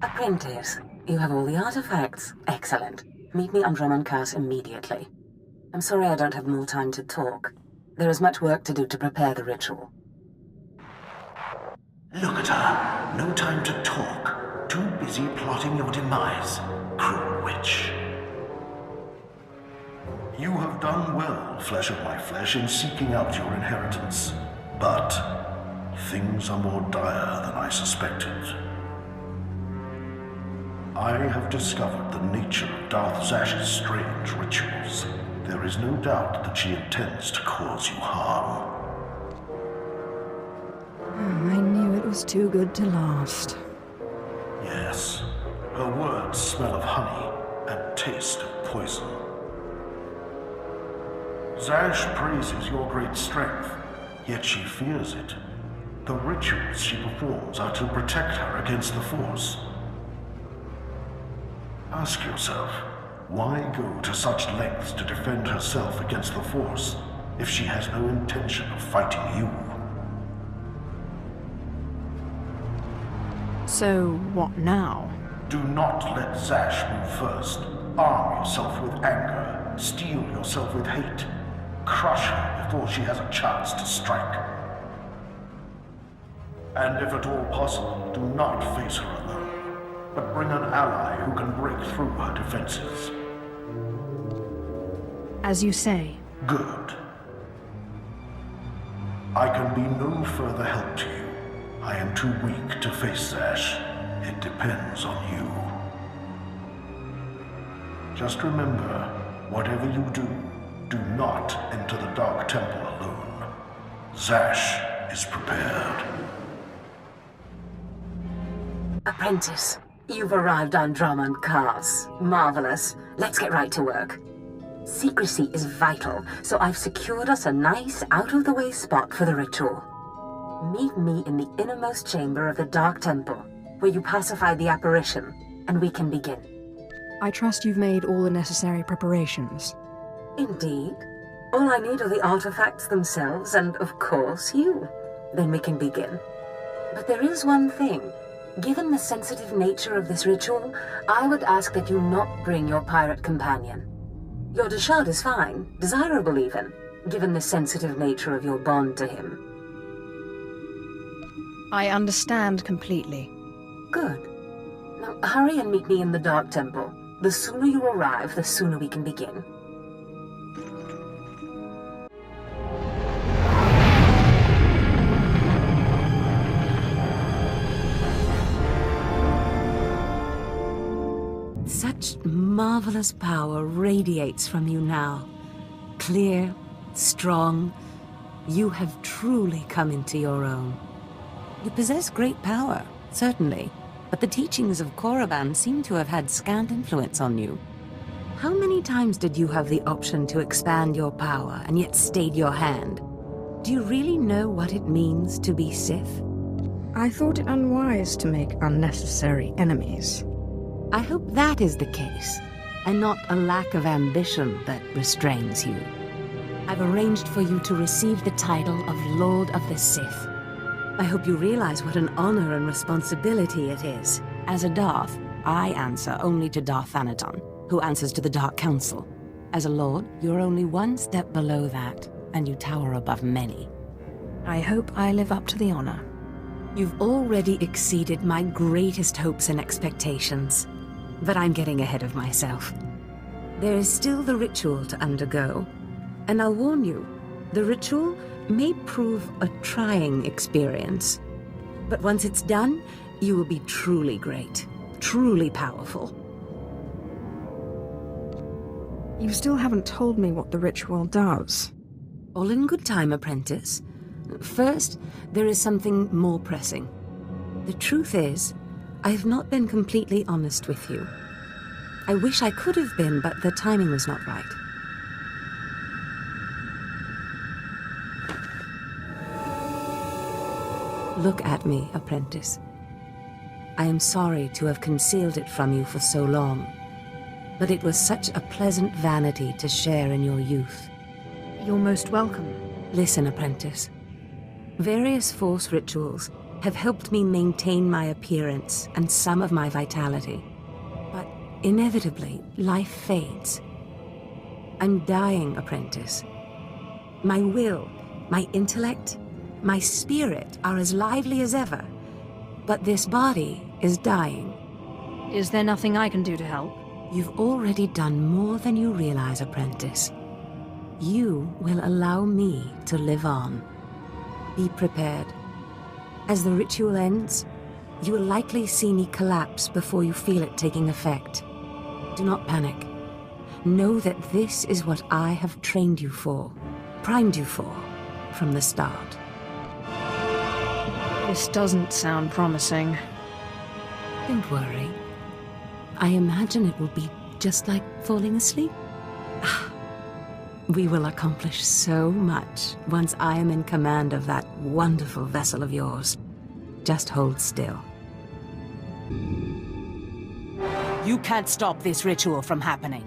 Apprentice, you have all the artifacts. Excellent. Meet me on Dromund immediately. I'm sorry I don't have more time to talk. There is much work to do to prepare the ritual. Look at her. No time to talk. Too busy plotting your demise, cruel witch. You have done well, flesh of my flesh, in seeking out your inheritance. But things are more dire than I suspected. I have discovered the nature of Darth Zash's strange rituals. There is no doubt that she intends to cause you harm. I knew it was too good to last. Yes. Her words smell of honey and taste of poison. Zash praises your great strength, yet she fears it. The rituals she performs are to protect her against the Force. Ask yourself, why go to such lengths to defend herself against the Force if she has no intention of fighting you? So, what now? Do not let Zash move first. Arm yourself with anger. Steel yourself with hate. Crush her before she has a chance to strike. And if at all possible, do not face her alone, but bring an ally who can break through her defenses. As you say. Good. I can be no further help to you. I am too weak to face Zash. It depends on you. Just remember, whatever you do, do not enter the Dark Temple alone. Zash is prepared. Apprentice, you've arrived on Dromund Kaas. Marvelous. Let's get right to work. Secrecy is vital, so I've secured us a nice, out-of-the-way spot for the ritual. Meet me in the innermost chamber of the Dark Temple, where you pacify the apparition, and we can begin. I trust you've made all the necessary preparations. Indeed. All I need are the artifacts themselves, and of course you. Then we can begin. But there is one thing. Given the sensitive nature of this ritual, I would ask that you not bring your pirate companion. Your Deshard is fine, desirable even, given the sensitive nature of your bond to him. I understand completely. Good. Now hurry and meet me in the Dark Temple. The sooner you arrive, the sooner we can begin. Such marvelous power radiates from you now. Clear, strong, you have truly come into your own. You possess great power, certainly, but the teachings of Korriban seem to have had scant influence on you. How many times did you have the option to expand your power and yet stayed your hand? Do you really know what it means to be Sith? I thought it unwise to make unnecessary enemies. I hope that is the case, and not a lack of ambition that restrains you. I've arranged for you to receive the title of Lord of the Sith. I hope you realize what an honor and responsibility it is. As a Darth, I answer only to Darth Thanaton, who answers to the Dark Council. As a Lord, you're only one step below that, and you tower above many. I hope I live up to the honor. You've already exceeded my greatest hopes and expectations. But I'm getting ahead of myself. There is still the ritual to undergo. And I'll warn you, the ritual may prove a trying experience. But once it's done, you will be truly great, truly powerful. You still haven't told me what the ritual does. All in good time, apprentice. First, there is something more pressing. The truth is, I have not been completely honest with you. I wish I could have been, but the timing was not right. Look at me, apprentice. I am sorry to have concealed it from you for so long, but it was such a pleasant vanity to share in your youth. You're most welcome. Listen, apprentice. Various Force rituals have helped me maintain my appearance and some of my vitality. But inevitably, life fades. I'm dying, apprentice. My will, my intellect, my spirit are as lively as ever, but this body is dying. Is there nothing I can do to help? You've already done more than you realize, apprentice. You will allow me to live on. Be prepared. As the ritual ends, you will likely see me collapse before you feel it taking effect. Do not panic. Know that this is what I have trained you for, primed you for, from the start. This doesn't sound promising. Don't worry. I imagine it will be just like falling asleep. We will accomplish so much once I am in command of that wonderful vessel of yours. Just hold still. You can't stop this ritual from happening.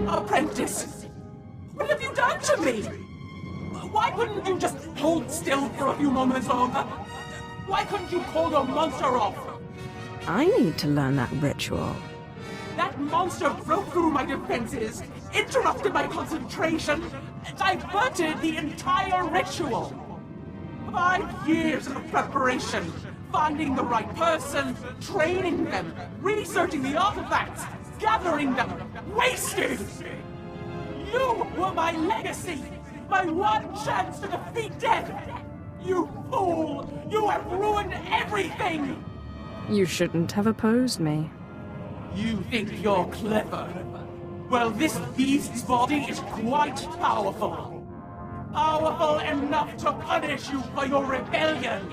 Apprentice! What have you done to me? Why couldn't you just hold still for a few moments longer? Why couldn't you call your monster off? I need to learn that ritual. That monster broke through my defenses, interrupted my concentration, diverted the entire ritual. 5 years of preparation, finding the right person, training them, researching the artifacts, gathering them, wasted! You were my legacy, my one chance to defeat death! You fool! You have ruined everything! You shouldn't have opposed me. You think you're clever? Well, this beast's body is quite powerful. Powerful enough to punish you for your rebellion!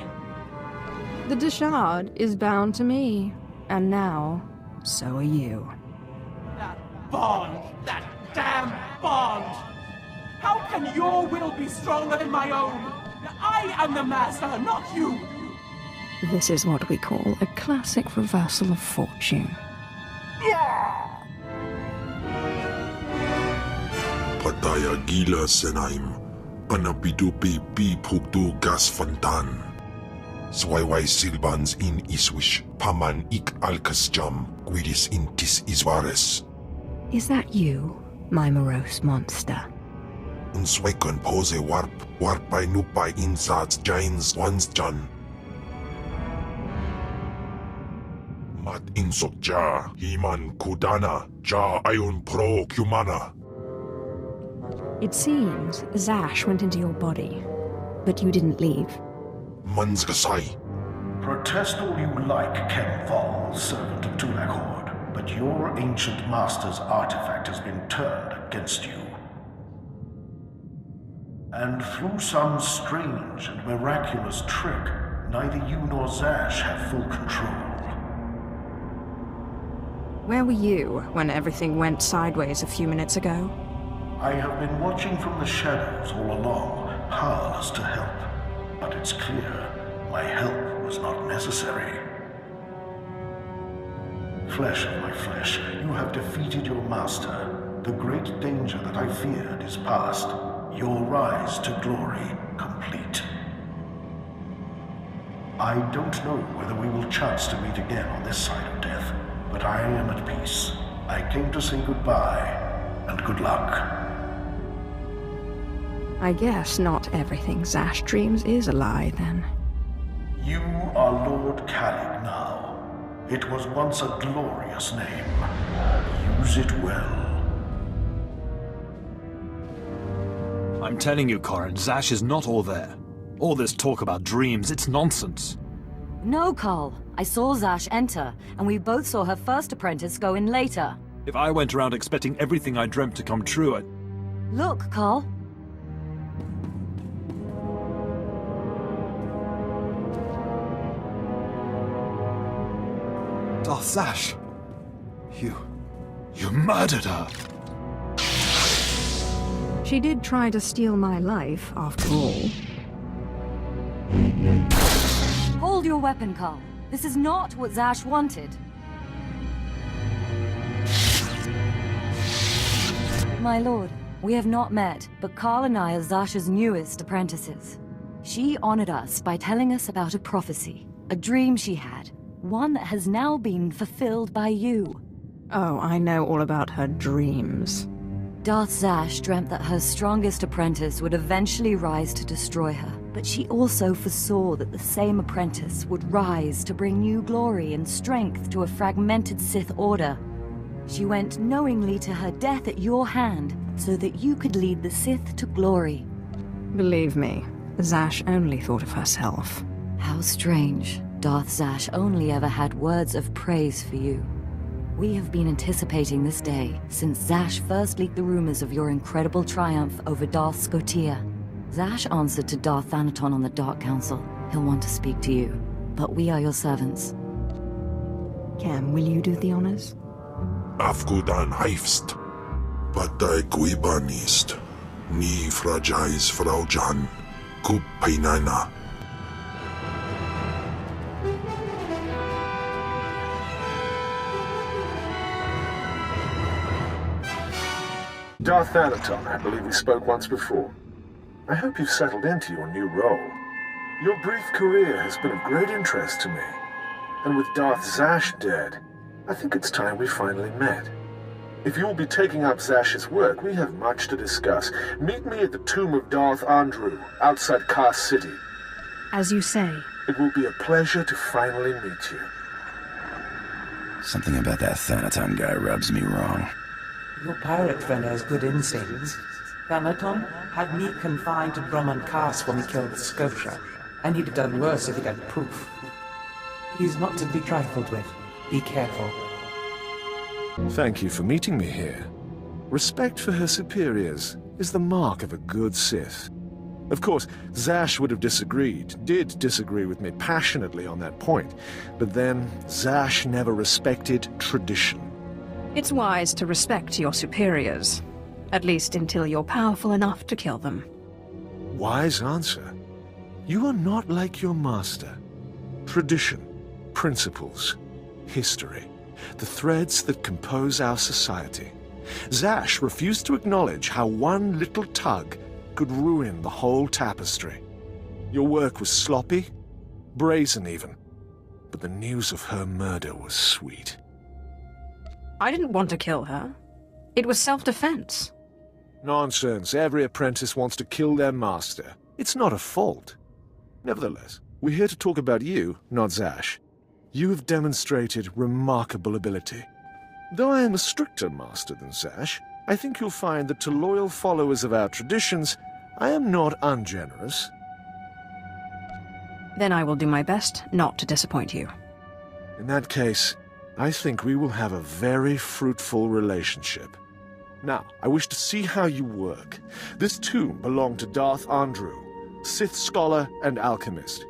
The Dishard is bound to me, and now, so are you. That bond! That damn bond! How can your will be stronger than my own? I am the master, not you! This is what we call a classic reversal of fortune. Pataya gila senaim, panapidupi pi pugdu gas fantan. Swayway silbans in iswish, paman ik alkasjam, guidis intis iswares. Is that you, my morose monster? Unswekon pose warpay nupay insats jains wansjan. Mat insok ja, himan kudana, ja ayun pro kumana. It seems Zash went into your body, but you didn't leave. Mansgasai. Protest all you like, Kenval, servant of Tulak, but your ancient master's artifact has been turned against you. And through some strange and miraculous trick, neither you nor Zash have full control. Where were you when everything went sideways a few minutes ago? I have been watching from the shadows all along, powerless to help. But it's clear, my help was not necessary. Flesh of my flesh, you have defeated your master. The great danger that I feared is past. Your rise to glory complete. I don't know whether we will chance to meet again on this side of death, but I am at peace. I came to say goodbye, and good luck. I guess not everything Zash dreams is a lie, then. You are Lord Kalig now. It was once a glorious name. Use it well. I'm telling you, Corin, Zash is not all there. All this talk about dreams, it's nonsense. No, Carl. I saw Zash enter, and we both saw her first apprentice go in later. If I went around expecting everything I dreamt to come true, I'd... Look, Carl. Darth Zash! You murdered her! She did try to steal my life, after all. Hold your weapon, Carl. This is not what Zash wanted. My lord, we have not met, but Carl and I are Zash's newest apprentices. She honored us by telling us about a prophecy, a dream she had, one that has now been fulfilled by you. Oh, I know all about her dreams. Darth Zash dreamt that her strongest apprentice would eventually rise to destroy her, but she also foresaw that the same apprentice would rise to bring new glory and strength to a fragmented Sith Order. She went knowingly to her death at your hand, so that you could lead the Sith to glory. Believe me, Zash only thought of herself. How strange. Darth Zash only ever had words of praise for you. We have been anticipating this day since Zash first leaked the rumors of your incredible triumph over Darth SWTOR. Zash answered to Darth Thanaton on the Dark Council. He'll want to speak to you, but we are your servants. Cam, will you do the honors? Afgudan Heifst. Patai Guibanist. Ni Frajais Frau Jan. Kup Painana. Darth Thanaton, I believe we spoke once before. I hope you've settled into your new role. Your brief career has been of great interest to me. And with Darth Zash dead, I think it's time we finally met. If you'll be taking up Zash's work, we have much to discuss. Meet me at the tomb of Darth Andrew, outside Kar City. As you say. It will be a pleasure to finally meet you. Something about that Thanaton guy rubs me wrong. Your pirate friend has good instincts. Thanaton had me confined to Brahman Cast when we killed Scotia, and he'd have done worse if he'd had proof. He's not to be trifled with. Be careful. Thank you for meeting me here. Respect for her superiors is the mark of a good Sith. Of course, Zash would have did disagree with me passionately on that point, but then Zash never respected tradition. It's wise to respect your superiors, at least until you're powerful enough to kill them. Wise answer. You are not like your master. Tradition, principles, history, the threads that compose our society. Zash refused to acknowledge how one little tug could ruin the whole tapestry. Your work was sloppy, brazen even, but the news of her murder was sweet. I didn't want to kill her. It was self-defense. Nonsense. Every apprentice wants to kill their master. It's not a fault. Nevertheless, we're here to talk about you, not Zash. You have demonstrated remarkable ability. Though I am a stricter master than Zash, I think you'll find that to loyal followers of our traditions, I am not ungenerous. Then I will do my best not to disappoint you. In that case, I think we will have a very fruitful relationship. Now, I wish to see how you work. This tomb belonged to Darth Andrew, Sith scholar and alchemist.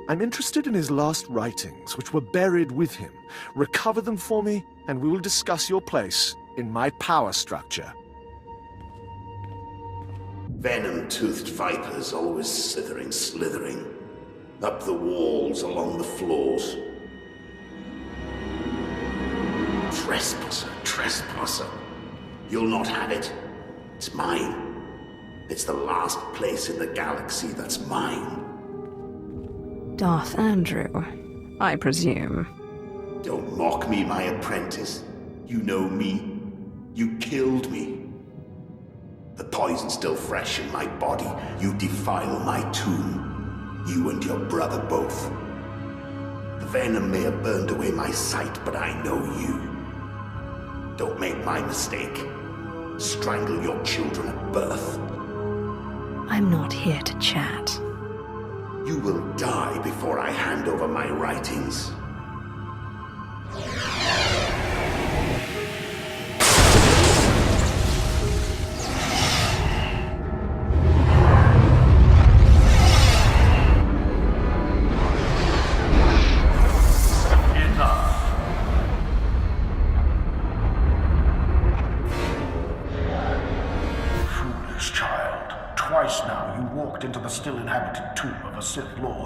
I'm interested in his last writings, which were buried with him. Recover them for me, and we will discuss your place in my power structure. Venom-toothed vipers always slithering up the walls, along the floors. Trespasser. You'll not have it. It's mine. It's the last place in the galaxy that's mine. Darth Andrew, I presume. Don't mock me, my apprentice. You know me. You killed me. The poison's still fresh in my body. You defile my tomb. You and your brother both. The venom may have burned away my sight, but I know you. Don't make my mistake. Strangle your children at birth. I'm not here to chat. You will die before I hand over my writings.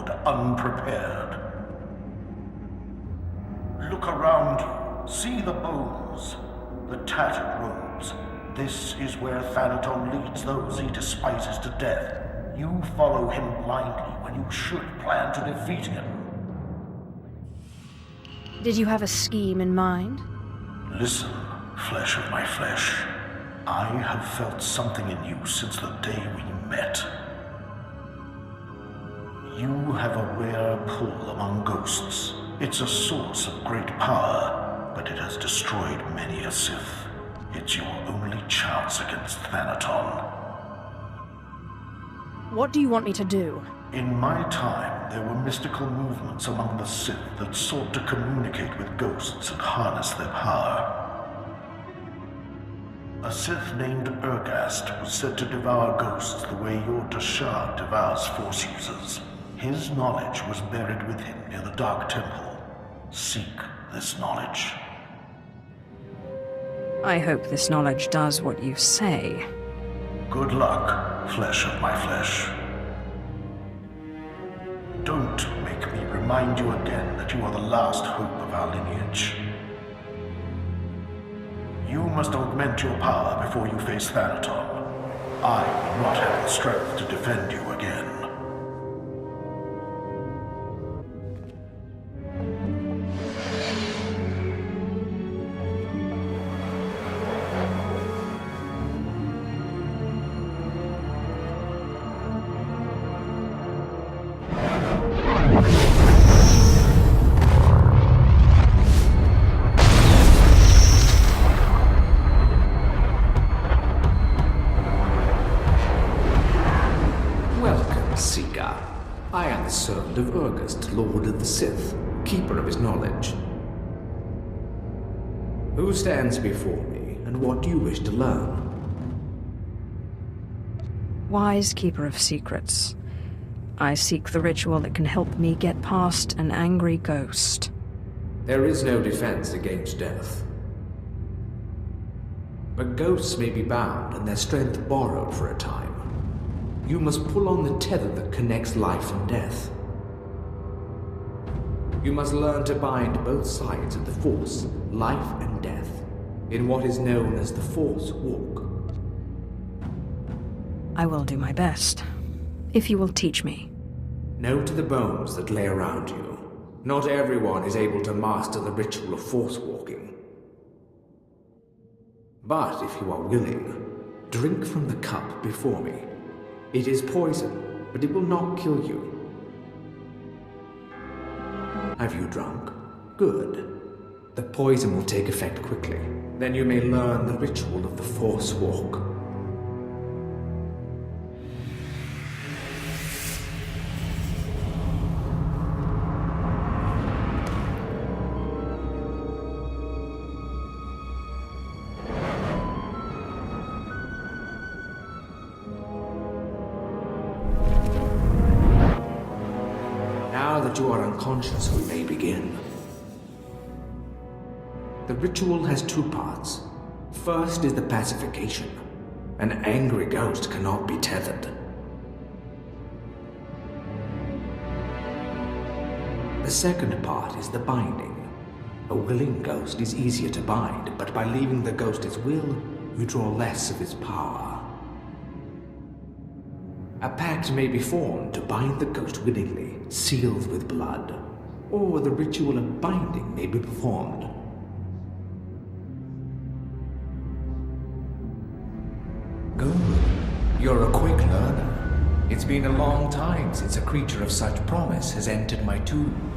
and unprepared. Look around you. See the bones, the tattered robes. This is where Thanaton leads those he despises to death. You follow him blindly when you should plan to defeat him. Did you have a scheme in mind? Listen, flesh of my flesh. I have felt something in you since the day we met. You have a rare pull among ghosts. It's a source of great power, but it has destroyed many a Sith. It's your only chance against Thanaton. What do you want me to do? In my time, there were mystical movements among the Sith that sought to communicate with ghosts and harness their power. A Sith named Urgast was said to devour ghosts the way your Dashad devours Force users. His knowledge was buried with him near the Dark Temple. Seek this knowledge. I hope this knowledge does what you say. Good luck, flesh of my flesh. Don't make me remind you again that you are the last hope of our lineage. You must augment your power before you face Thanaton. I will not have the strength to defend you again. Servant of Urgast, Lord of the Sith, keeper of his knowledge. Who stands before me, and what do you wish to learn? Wise keeper of secrets. I seek the ritual that can help me get past an angry ghost. There is no defense against death. But ghosts may be bound and their strength borrowed for a time. You must pull on the tether that connects life and death. You must learn to bind both sides of the Force, life and death, in what is known as the Force Walk. I will do my best, if you will teach me. Know to the bones that lay around you. Not everyone is able to master the ritual of Force walking. But if you are willing, drink from the cup before me. It is poison, but it will not kill you. Have you drunk? Good. The poison will take effect quickly. Then you may learn the ritual of the Force Walk. You are unconscious, we may begin. The ritual has two parts. First is the pacification. An angry ghost cannot be tethered. The second part is the binding. A willing ghost is easier to bind, but by leaving the ghost its will, you draw less of its power. A pact may be formed to bind the ghost willingly, sealed with blood, or the ritual of binding may be performed. Good. You're a quick learner. It's been a long time since a creature of such promise has entered my tomb.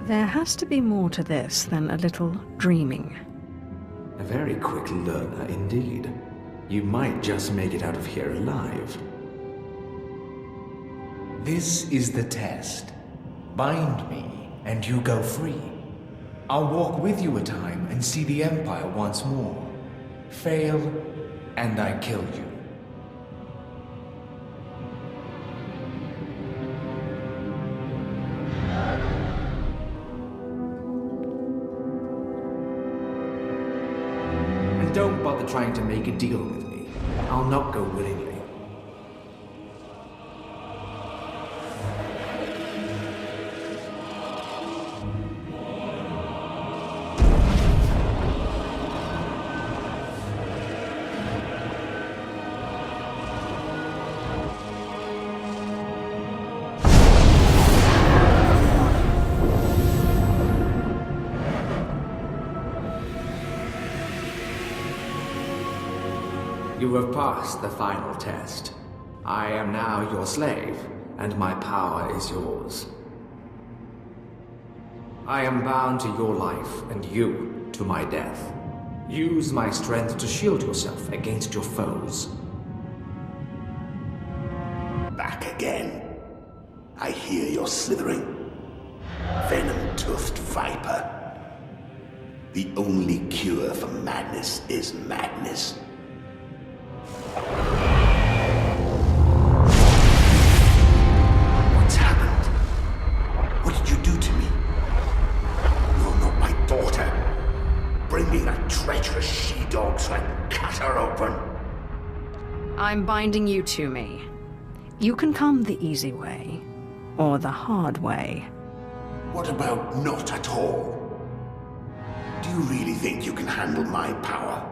There has to be more to this than a little dreaming. A very quick learner indeed. You might just make it out of here alive. This is the test. Bind me, and you go free. I'll walk with you a time and see the Empire once more. Fail, and I kill you. And don't bother trying to make a deal with me. I'll not go willingly. You have passed the final test. I am now your slave, and my power is yours. I am bound to your life, and you to my death. Use my strength to shield yourself against your foes. Back again. I hear you're slithering. Venom-toothed viper. The only cure for madness is madness. What's happened? What did you do to me? You're not my daughter. Bring me that treacherous she-dog so I can cut her open. I'm binding you to me. You can come the easy way, or the hard way. What about not at all? Do you really think you can handle my power?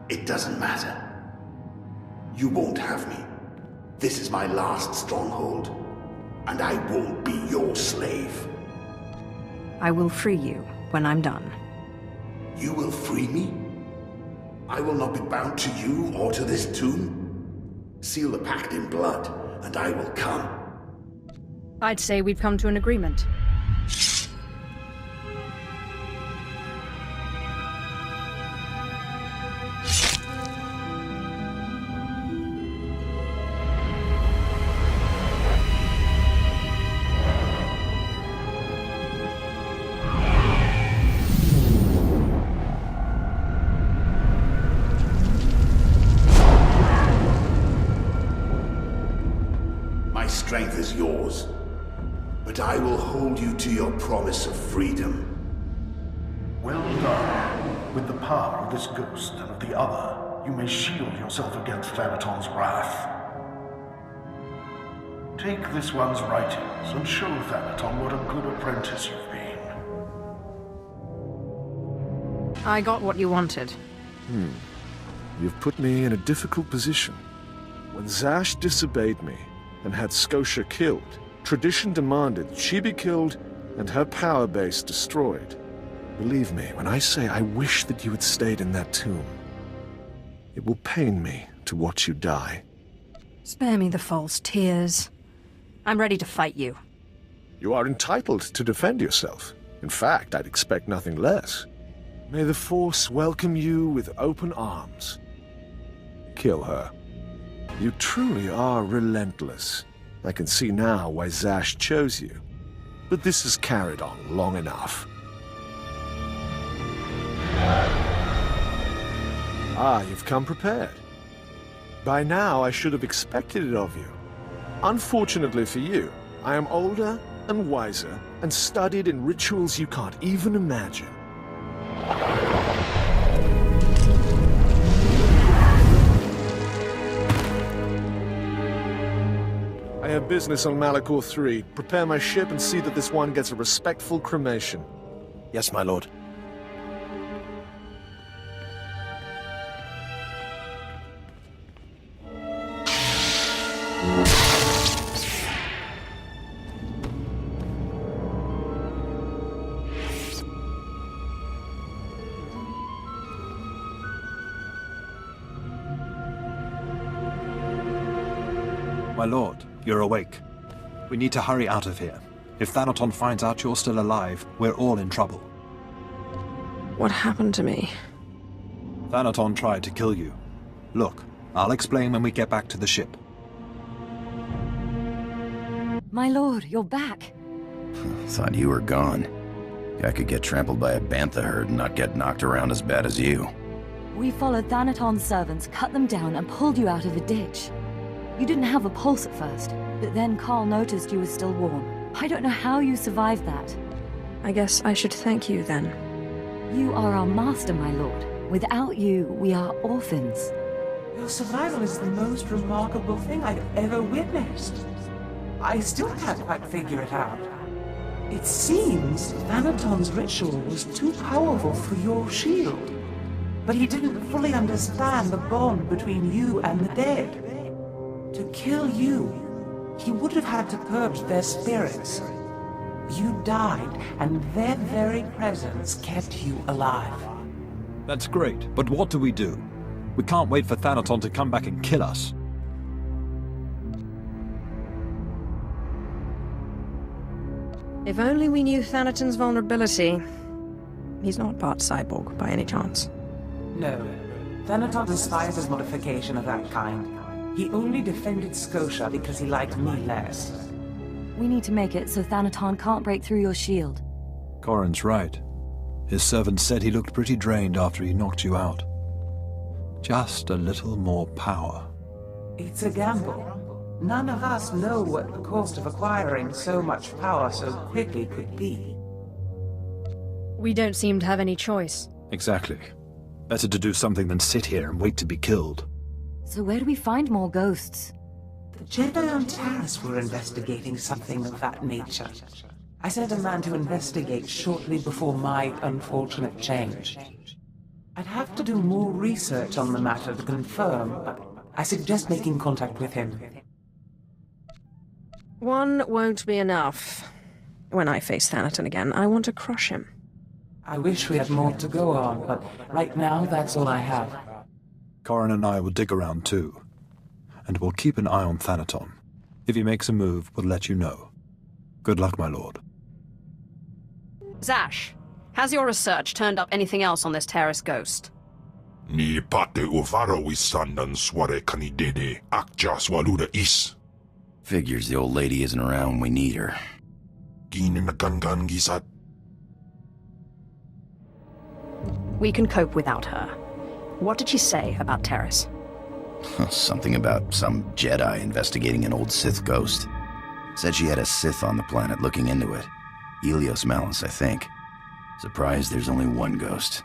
It doesn't matter. You won't have me. This is my last stronghold, and I won't be your slave. I will free you when I'm done. You will free me? I will not be bound to you or to this tomb. Seal the pact in blood, and I will come. I'd say we've come to an agreement. Strength is yours, but I will hold you to your promise of freedom. Well done. With the power of this ghost and of the other, you may shield yourself against Thanaton's wrath. Take this one's writings and show Thanaton what a good apprentice you've been. I got what you wanted. You've put me in a difficult position. When Zash disobeyed me, and had Scotia killed, tradition demanded she be killed and her power base destroyed. Believe me when I say I wish that you had stayed in that tomb. It will pain me to watch you die. Spare me the false tears. I'm ready to fight you. You are entitled to defend yourself. In fact, I'd expect nothing less. May the Force welcome you with open arms. Kill her. You truly are relentless. I can see now why Zash chose you. But this has carried on long enough. Ah, you've come prepared. By now, I should have expected it of you. Unfortunately for you, I am older and wiser and studied in rituals you can't even imagine. I have business on Malachor 3. Prepare my ship and see that this one gets a respectful cremation. Yes, my lord. My lord, you're awake. We need to hurry out of here. If Thanaton finds out you're still alive, we're all in trouble. What happened to me? Thanaton tried to kill you. Look, I'll explain when we get back to the ship. My lord, you're back. Thought you were gone. I could get trampled by a bantha herd and not get knocked around as bad as you. We followed Thanaton's servants, cut them down, and pulled you out of a ditch. You didn't have a pulse at first, but then Carl noticed you were still warm. I don't know how you survived that. I guess I should thank you then. You are our master, my lord. Without you, we are orphans. Your survival is the most remarkable thing I've ever witnessed. I still can't quite figure it out. It seems Thanaton's ritual was too powerful for your shield. But he didn't fully understand the bond between you and the dead. To kill you, he would have had to purge their spirits. You died, and their very presence kept you alive. That's great, but what do? We can't wait for Thanaton to come back and kill us. If only we knew Thanaton's vulnerability. He's not part cyborg, by any chance. No. Thanaton despises modification of that kind. He only defended Scotia because he liked me less. We need to make it so Thanaton can't break through your shield. Corrin's right. His servant said he looked pretty drained after he knocked you out. Just a little more power. It's a gamble. None of us know what the cost of acquiring so much power so quickly could be. We don't seem to have any choice. Exactly. Better to do something than sit here and wait to be killed. So where do we find more ghosts? The Jedi on Taris were investigating something of that nature. I sent a man to investigate shortly before my unfortunate change. I'd have to do more research on the matter to confirm, but I suggest making contact with him. One won't be enough. When I face Thanaton again, I want to crush him. I wish we had more to go on, but right now that's all I have. Corrin and I will dig around too. And we'll keep an eye on Thanaton. If he makes a move, we'll let you know. Good luck, my lord. Zash, has your research turned up anything else on this Taris ghost? Ni pate uvaro isandan sware kanidede akja swaluda is. Figures the old lady isn't around when we need her. Gininagangan gisat. We can cope without her. What did she say about Taris? Something about some Jedi investigating an old Sith ghost. Said she had a Sith on the planet looking into it. Helios Malus, I think. Surprised there's only one ghost.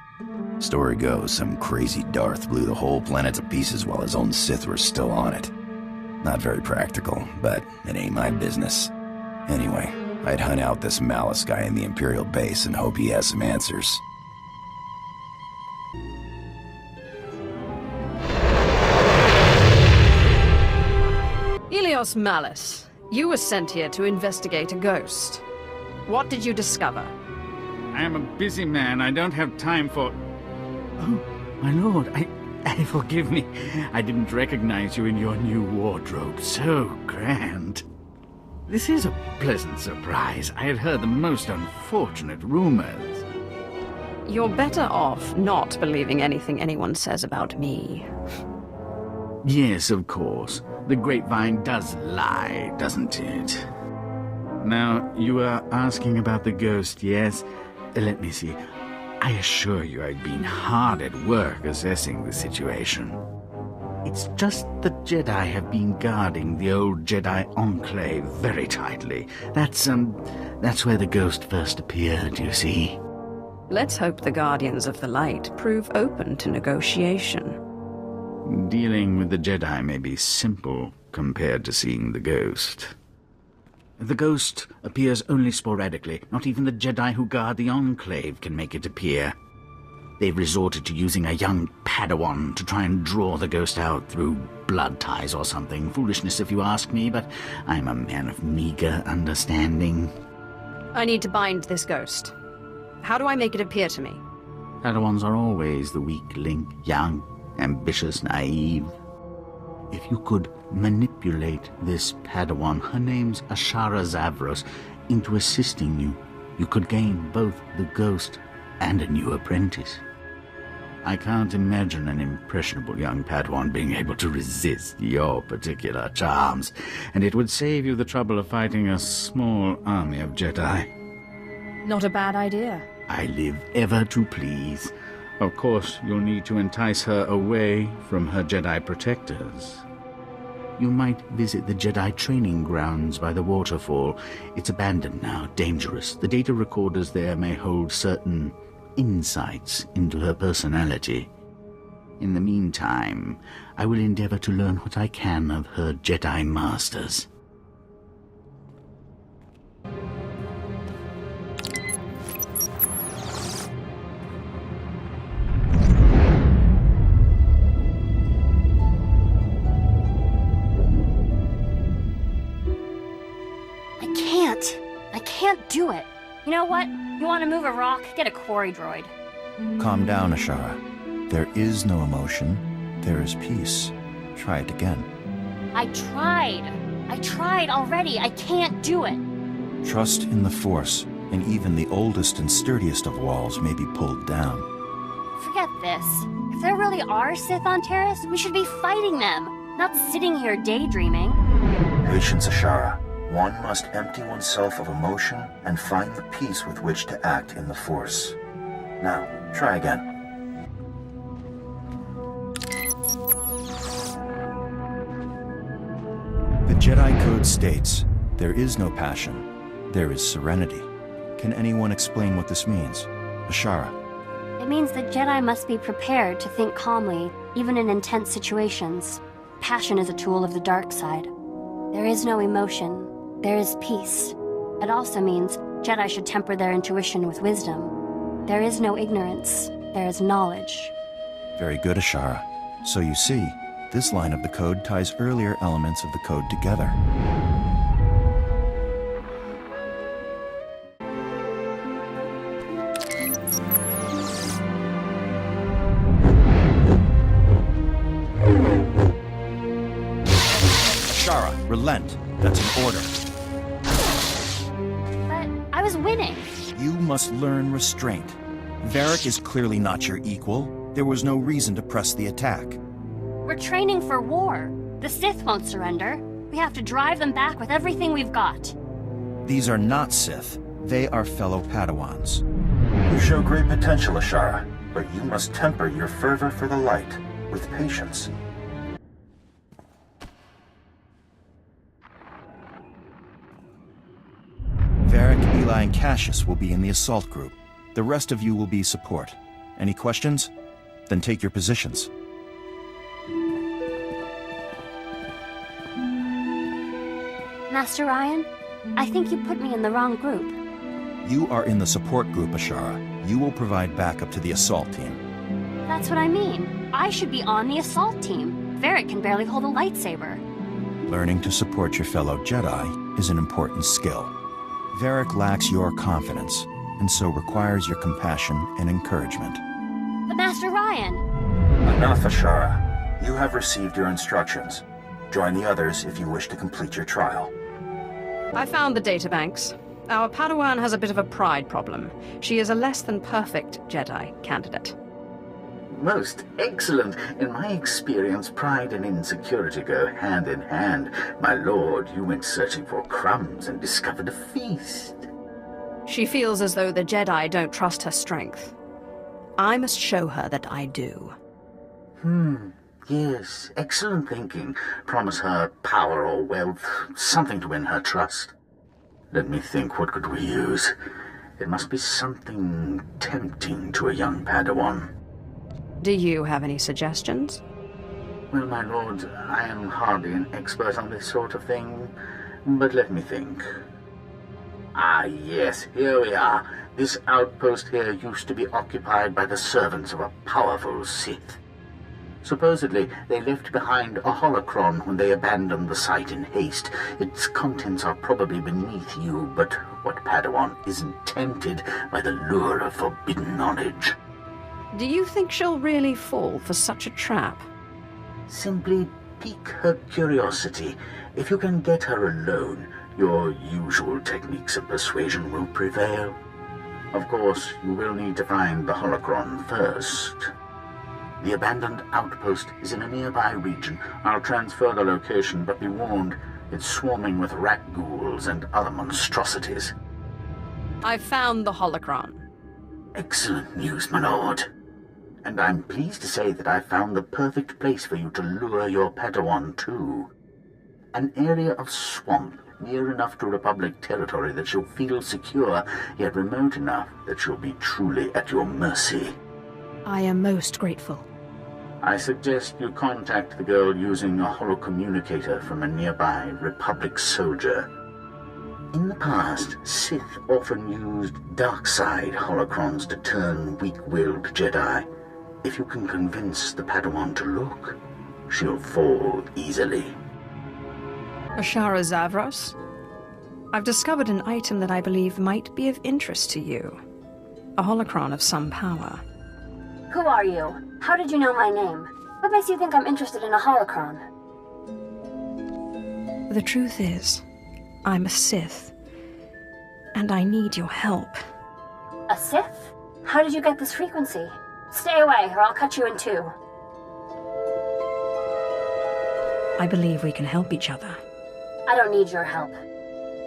Story goes, some crazy Darth blew the whole planet to pieces while his own Sith were still on it. Not very practical, but it ain't my business. Anyway, I'd hunt out this Malus guy in the Imperial base and hope he has some answers. Helios Malus, you were sent here to investigate a ghost. What did you discover? I am a busy man. I don't have time for... Oh, my lord, I forgive me. I didn't recognize you in your new wardrobe. So grand. This is a pleasant surprise. I had heard the most unfortunate rumors. You're better off not believing anything anyone says about me. Yes, of course. The grapevine does lie, doesn't it? Now, you are asking about the ghost, yes? Let me see. I assure you I've been hard at work assessing the situation. It's just the Jedi have been guarding the old Jedi Enclave very tightly. That's where the ghost first appeared, you see. Let's hope the Guardians of the Light prove open to negotiation. Dealing with the Jedi may be simple compared to seeing the ghost. The ghost appears only sporadically. Not even the Jedi who guard the Enclave can make it appear. They've resorted to using a young Padawan to try and draw the ghost out through blood ties or something. Foolishness if you ask me, but I'm a man of meager understanding. I need to bind this ghost. How do I make it appear to me? Padawans are always the weak link, young, ambitious, naive. If you could manipulate this Padawan, her name's Ashara Zavros, into assisting you, you could gain both the ghost and a new apprentice. I can't imagine an impressionable young Padawan being able to resist your particular charms, and it would save you the trouble of fighting a small army of Jedi. Not a bad idea. I live ever to please. Of course, you'll need to entice her away from her Jedi protectors. You might visit the Jedi training grounds by the waterfall. It's abandoned now, dangerous. The data recorders there may hold certain insights into her personality. In the meantime, I will endeavor to learn what I can of her Jedi masters. I can't do it. You know what? You want to move a rock? Get a quarry droid. Calm down, Ashara. There is no emotion. there is peace. Try it again. I tried already. I can't do it. Trust in the Force, and even the oldest and sturdiest of walls may be pulled down. Forget this. If there really are Sith on Taris, we should be fighting them, not sitting here daydreaming. Patience, Ashara. One must empty oneself of emotion and find the peace with which to act in the Force. Now, try again. The Jedi Code states, there is no passion, there is serenity. Can anyone explain what this means? Ashara. It means that Jedi must be prepared to think calmly, even in intense situations. Passion is a tool of the dark side. There is no emotion. There is peace. It also means Jedi should temper their intuition with wisdom. There is no ignorance. There is knowledge. Very good, Ashara. So you see, this line of the code ties earlier elements of the code together. Ashara, relent. That's an order. But I was winning. You must learn restraint. Varric is clearly not your equal. There was no reason to press the attack. We're training for war. The Sith won't surrender. We have to drive them back with everything we've got. These are not Sith. They are fellow Padawans. You show great potential, Ashara, but you must temper your fervor for the light with patience. Varric, Eli, and Cassius will be in the assault group. The rest of you will be support. Any questions? Then take your positions. Master Ryan, I think you put me in the wrong group. You are in the support group, Ashara. You will provide backup to the assault team. That's what I mean. I should be on the assault team. Varric can barely hold a lightsaber. Learning to support your fellow Jedi is an important skill. Varric lacks your confidence, and so requires your compassion and encouragement. But Master Ryan... Enough, Ashara. You have received your instructions. Join the others if you wish to complete your trial. I found the databanks. Our Padawan has a bit of a pride problem. She is a less than perfect Jedi candidate. Most excellent. In my experience, pride and insecurity go hand in hand. My lord, you went searching for crumbs and discovered a feast. She feels as though the Jedi don't trust her strength. I must show her that I do. Yes, excellent thinking. Promise her power or wealth, something to win her trust. Let me think, what could we use? It must be something tempting to a young Padawan. Do you have any suggestions? Well, my lord, I am hardly an expert on this sort of thing, but let me think. Ah, yes, here we are. This outpost here used to be occupied by the servants of a powerful Sith. Supposedly, they left behind a holocron when they abandoned the site in haste. Its contents are probably beneath you, but what Padawan isn't tempted by the lure of forbidden knowledge? Do you think she'll really fall for such a trap? Simply pique her curiosity. If you can get her alone, your usual techniques of persuasion will prevail. Of course, you will need to find the holocron first. The abandoned outpost is in a nearby region. I'll transfer the location, but be warned, it's swarming with rat ghouls and other monstrosities. I've found the holocron. Excellent news, my lord. And I'm pleased to say that I've found the perfect place for you to lure your Padawan to. An area of swamp, near enough to Republic territory that she'll feel secure, yet remote enough that she'll be truly at your mercy. I am most grateful. I suggest you contact the girl using a holocommunicator from a nearby Republic soldier. In the past, Sith often used dark side holocrons to turn weak-willed Jedi. If you can convince the Padawan to look, she'll fall easily. Ashara Zavros? I've discovered an item that I believe might be of interest to you. A holocron of some power. Who are you? How did you know my name? What makes you think I'm interested in a holocron? The truth is, I'm a Sith, and I need your help. A Sith? How did you get this frequency? Stay away, or I'll cut you in two. I believe we can help each other. I don't need your help.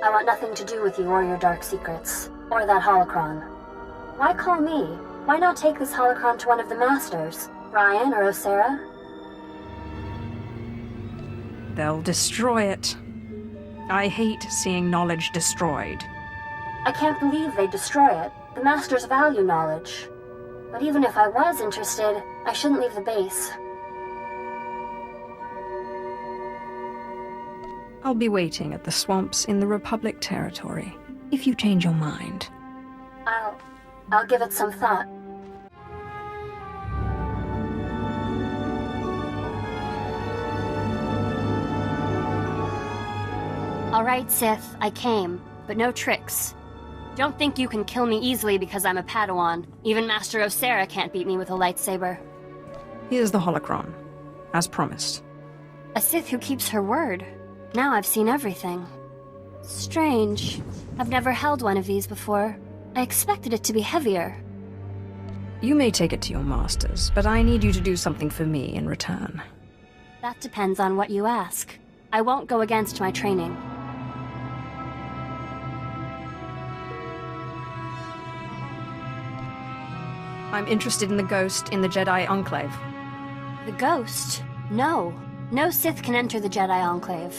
I want nothing to do with you or your dark secrets, or that holocron. Why call me? Why not take this holocron to one of the Masters? Ryan or Osera? They'll destroy it. I hate seeing knowledge destroyed. I can't believe they'd destroy it. The Masters value knowledge. But even if I was interested, I shouldn't leave the base. I'll be waiting at the swamps in the Republic territory, if you change your mind. I'll give it some thought. All right, Sith, I came, but no tricks. Don't think you can kill me easily because I'm a Padawan. Even Master Osera can't beat me with a lightsaber. Here's the holocron, as promised. A Sith who keeps her word. Now I've seen everything. Strange. I've never held one of these before. I expected it to be heavier. You may take it to your masters, but I need you to do something for me in return. That depends on what you ask. I won't go against my training. I'm interested in the ghost in the Jedi Enclave. The ghost? No. No Sith can enter the Jedi Enclave.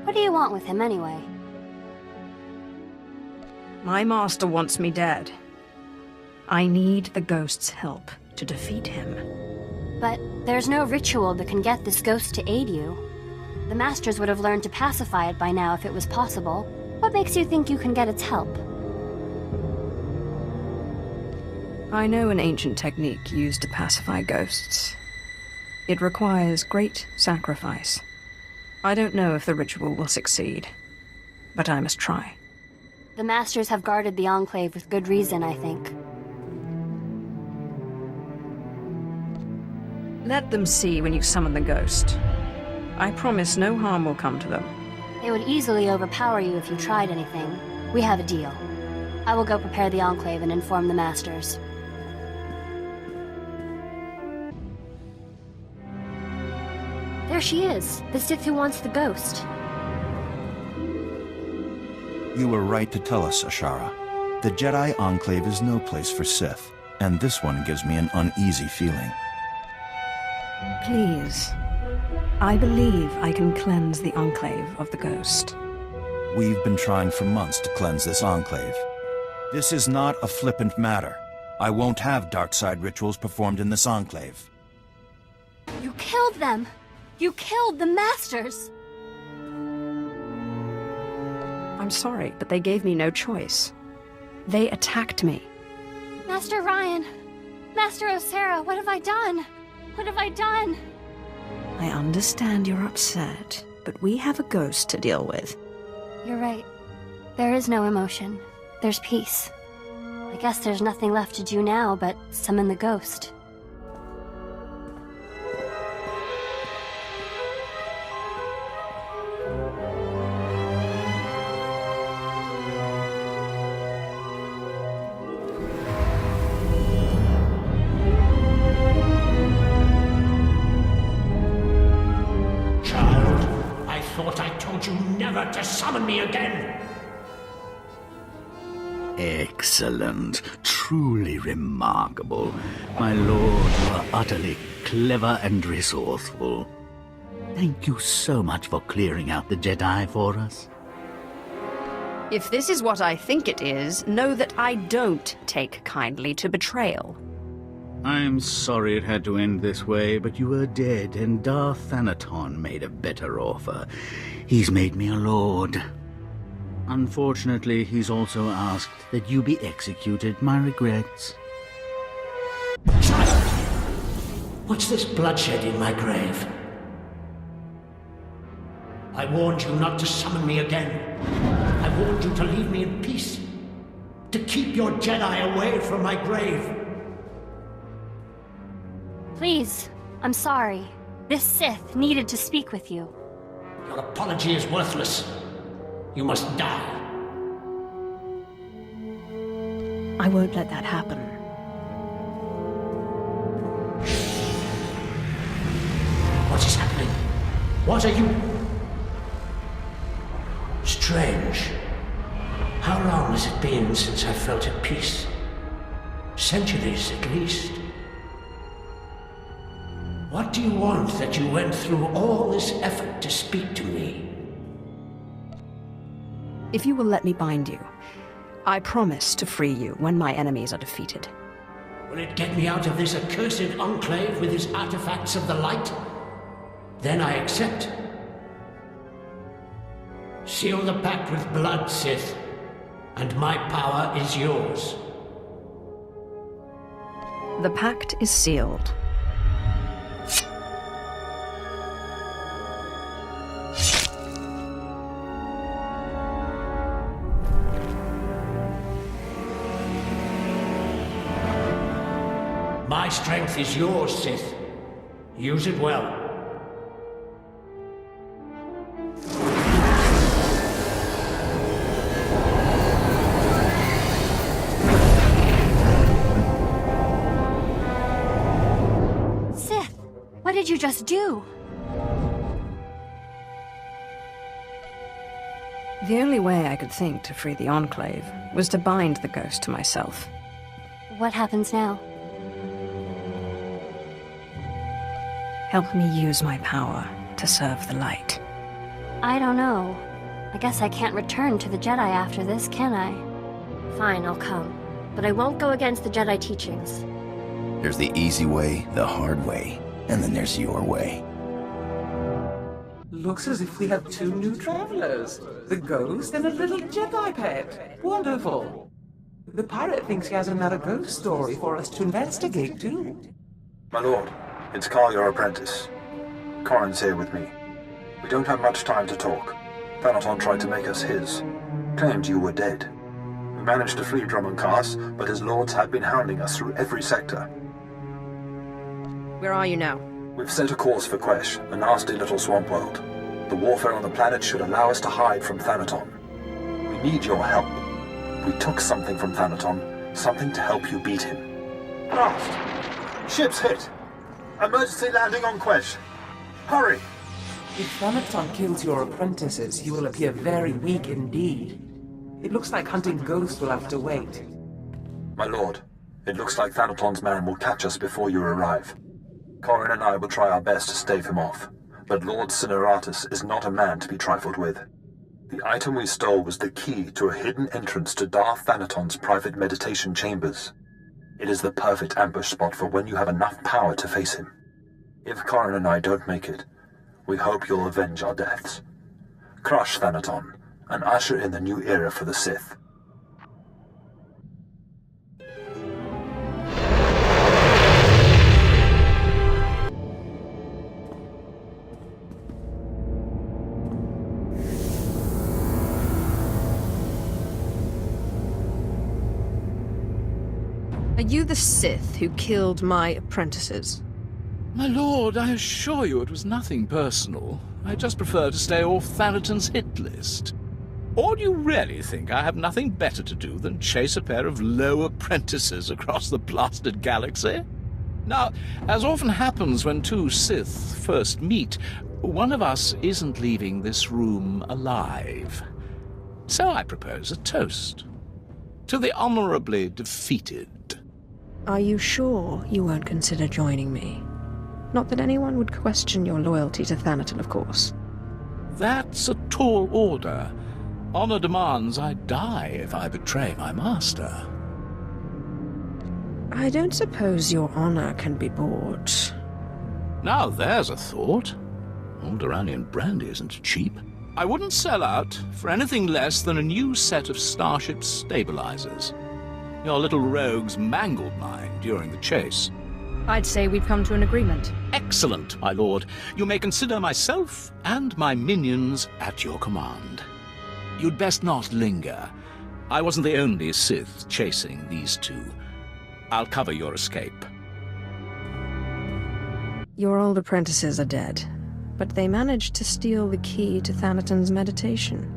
What do you want with him, anyway? My master wants me dead. I need the ghost's help to defeat him. But there's no ritual that can get this ghost to aid you. The Masters would have learned to pacify it by now if it was possible. What makes you think you can get its help? I know an ancient technique used to pacify ghosts. It requires great sacrifice. I don't know if the ritual will succeed, but I must try. The Masters have guarded the Enclave with good reason, I think. Let them see when you summon the ghost. I promise no harm will come to them. They would easily overpower you if you tried anything. We have a deal. I will go prepare the Enclave and inform the Masters. There she is, the Sith who wants the ghost. You were right to tell us, Ashara. The Jedi Enclave is no place for Sith, and this one gives me an uneasy feeling. Please. I believe I can cleanse the Enclave of the ghost. We've been trying for months to cleanse this Enclave. This is not a flippant matter. I won't have dark side rituals performed in this Enclave. You killed them! You killed the Masters! I'm sorry, but they gave me no choice. They attacked me. Master Ryan! Master Osera, what have I done? What have I done? I understand you're upset, but we have a ghost to deal with. You're right. There is no emotion. There's peace. I guess there's nothing left to do now but summon the ghost. To summon me again! Excellent. Truly remarkable. My lord, you are utterly clever and resourceful. Thank you so much for clearing out the Jedi for us. If this is what I think it is, know that I don't take kindly to betrayal. I'm sorry it had to end this way, but you were dead, and Darth Thanaton made a better offer. He's made me a lord. Unfortunately, he's also asked that you be executed. My regrets. Child! What's this bloodshed in my grave? I warned you not to summon me again. I warned you to leave me in peace. To keep your Jedi away from my grave. Please, I'm sorry. This Sith needed to speak with you. Your apology is worthless. You must die. I won't let that happen. What is happening? What are you... Strange. How long has it been since I felt at peace? Centuries, at least. What do you want that you went through all this effort to speak to me? If you will let me bind you, I promise to free you when my enemies are defeated. Will it get me out of this accursed enclave with its artifacts of the light? Then I accept. Seal the pact with blood, Sith, and my power is yours. The pact is sealed. My strength is yours, Sith. Use it well. Sith, what did you just do? The only way I could think to free the Enclave was to bind the ghost to myself. What happens now? Help me use my power to serve the light. I don't know. I guess I can't return to the Jedi after this, can I? Fine, I'll come. But I won't go against the Jedi teachings. There's the easy way, the hard way, and then there's your way. Looks as if we have two new travelers. The ghost and a little Jedi pet. Wonderful. The pirate thinks he has another ghost story for us to investigate, too. My lord, it's Carl, your apprentice. Corrin's here with me. We don't have much time to talk. Thanaton tried to make us his. Claimed you were dead. We managed to flee Drummond Cast, but his lords have been hounding us through every sector. Where are you now? We've set a course for Quesh, a nasty little swamp world. The warfare on the planet should allow us to hide from Thanaton. We need your help. We took something from Thanaton, something to help you beat him. Blast! Ship's hit! Emergency landing on Quesh! Hurry! If Thanaton kills your apprentices, he will appear very weak indeed. It looks like hunting ghosts will have to wait. My lord, it looks like Thanaton's man will catch us before you arrive. Corrin and I will try our best to stave him off, but Lord Cineratus is not a man to be trifled with. The item we stole was the key to a hidden entrance to Darth Thanaton's private meditation chambers. It is the perfect ambush spot for when you have enough power to face him. If Corrin and I don't make it, we hope you'll avenge our deaths. Crush Thanaton, and usher in the new era for the Sith. Are you the Sith who killed my apprentices? My lord, I assure you it was nothing personal. I just prefer to stay off Thanaton's hit list. Or do you really think I have nothing better to do than chase a pair of low apprentices across the blasted galaxy? Now, as often happens when two Sith first meet, one of us isn't leaving this room alive. So I propose a toast. To the honorably defeated. Are you sure you won't consider joining me? Not that anyone would question your loyalty to Thanaton, of course. That's a tall order. Honor demands I die if I betray my master. I don't suppose your honor can be bought. Now there's a thought. Alderaanian brandy isn't cheap. I wouldn't sell out for anything less than a new set of starship stabilizers. Your little rogues mangled mine during the chase. I'd say we've come to an agreement. Excellent, my lord. You may consider myself and my minions at your command. You'd best not linger. I wasn't the only Sith chasing these two. I'll cover your escape. Your old apprentices are dead, but they managed to steal the key to Thanaton's meditation.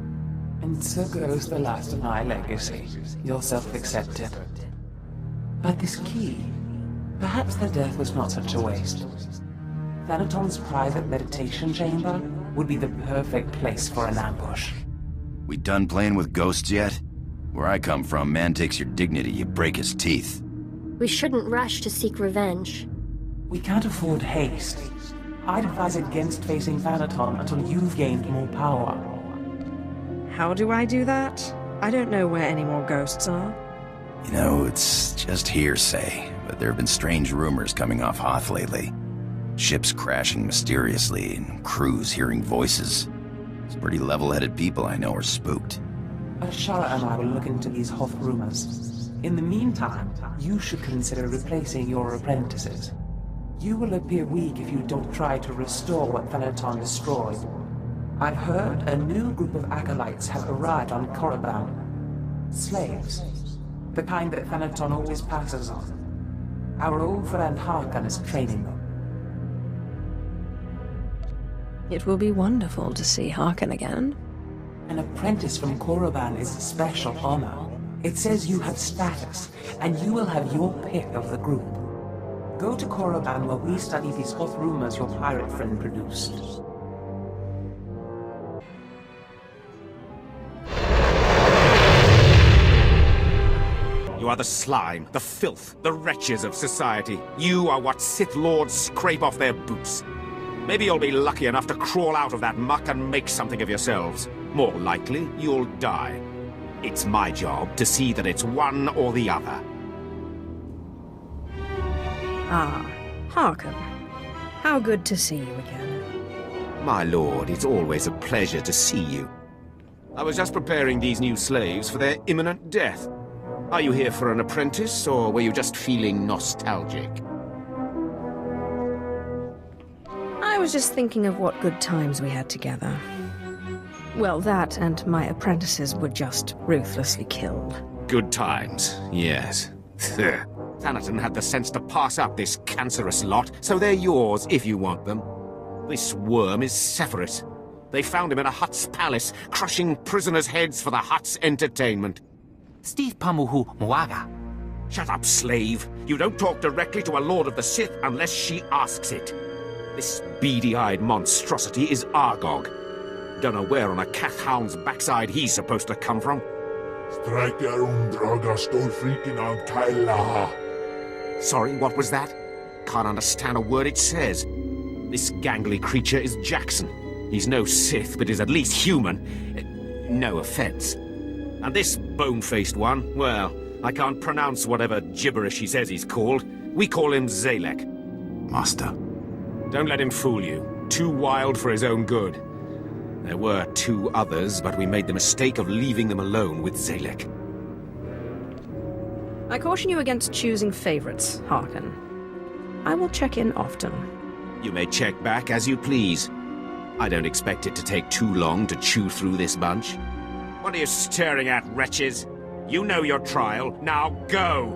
And so goes the last of my legacy, your self-accepted. But this key, perhaps their death was not such a waste. Thanaton's private meditation chamber would be the perfect place for an ambush. We done playing with ghosts yet? Where I come from, man takes your dignity, you break his teeth. We shouldn't rush to seek revenge. We can't afford haste. I'd advise against facing Thanaton until you've gained more power. How do I do that? I don't know where any more ghosts are. You know, it's just hearsay, but there have been strange rumors coming off Hoth lately. Ships crashing mysteriously, and crews hearing voices. Some pretty level-headed people I know are spooked. Mishiara and I will look into these Hoth rumors. In the meantime, you should consider replacing your apprentices. You will appear weak if you don't try to restore what Thanaton destroyed. I've heard a new group of acolytes have arrived on Korriban. Slaves. The kind that Thanaton always passes on. Our old friend Harkon is training them. It will be wonderful to see Harkon again. An apprentice from Korriban is a special honor. It says you have status, and you will have your pick of the group. Go to Korriban while we study these Hoth rumors your pirate friend produced. You are the slime, the filth, the wretches of society. You are what Sith Lords scrape off their boots. Maybe you'll be lucky enough to crawl out of that muck and make something of yourselves. More likely, you'll die. It's my job to see that it's one or the other. Ah, Harkon. How good to see you again. My lord, it's always a pleasure to see you. I was just preparing these new slaves for their imminent death. Are you here for an apprentice, or were you just feeling nostalgic? I was just thinking of what good times we had together. Well, that and my apprentices were just ruthlessly killed. Good times, yes. Thanaton had the sense to pass up this cancerous lot, so they're yours if you want them. This worm is Sephiroth. They found him in a Hutt's palace, crushing prisoners' heads for the Hutt's entertainment. Steve Pamuhu Mwaga. Shut up, slave. You don't talk directly to a Lord of the Sith unless she asks it. This beady-eyed monstrosity is Argog. Don't know where on a cat hound's backside he's supposed to come from. Sorry, what was that? Can't understand a word it says. This gangly creature is Jackson. He's no Sith, but is at least human. No offense. And this bone-faced one, well, I can't pronounce whatever gibberish he says he's called. We call him Zalek. Master. Don't let him fool you. Too wild for his own good. There were 2 others, but we made the mistake of leaving them alone with Zalek. I caution you against choosing favorites, Harkon. I will check in often. You may check back as you please. I don't expect it to take too long to chew through this bunch. What are you staring at, wretches? You know your trial. Now go!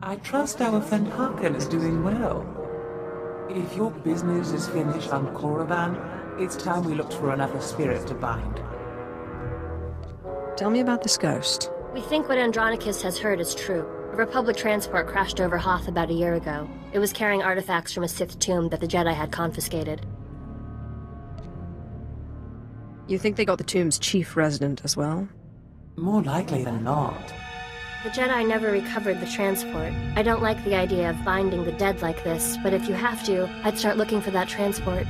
I trust our friend Harkon is doing well. If your business is finished on Korriban, it's time we looked for another spirit to bind. Tell me about this ghost. We think what Andronicus has heard is true. A Republic transport crashed over Hoth about a year ago. It was carrying artifacts from a Sith tomb that the Jedi had confiscated. You think they got the tomb's chief resident as well? More likely than not. The Jedi never recovered the transport. I don't like the idea of binding the dead like this, but if you have to, I'd start looking for that transport.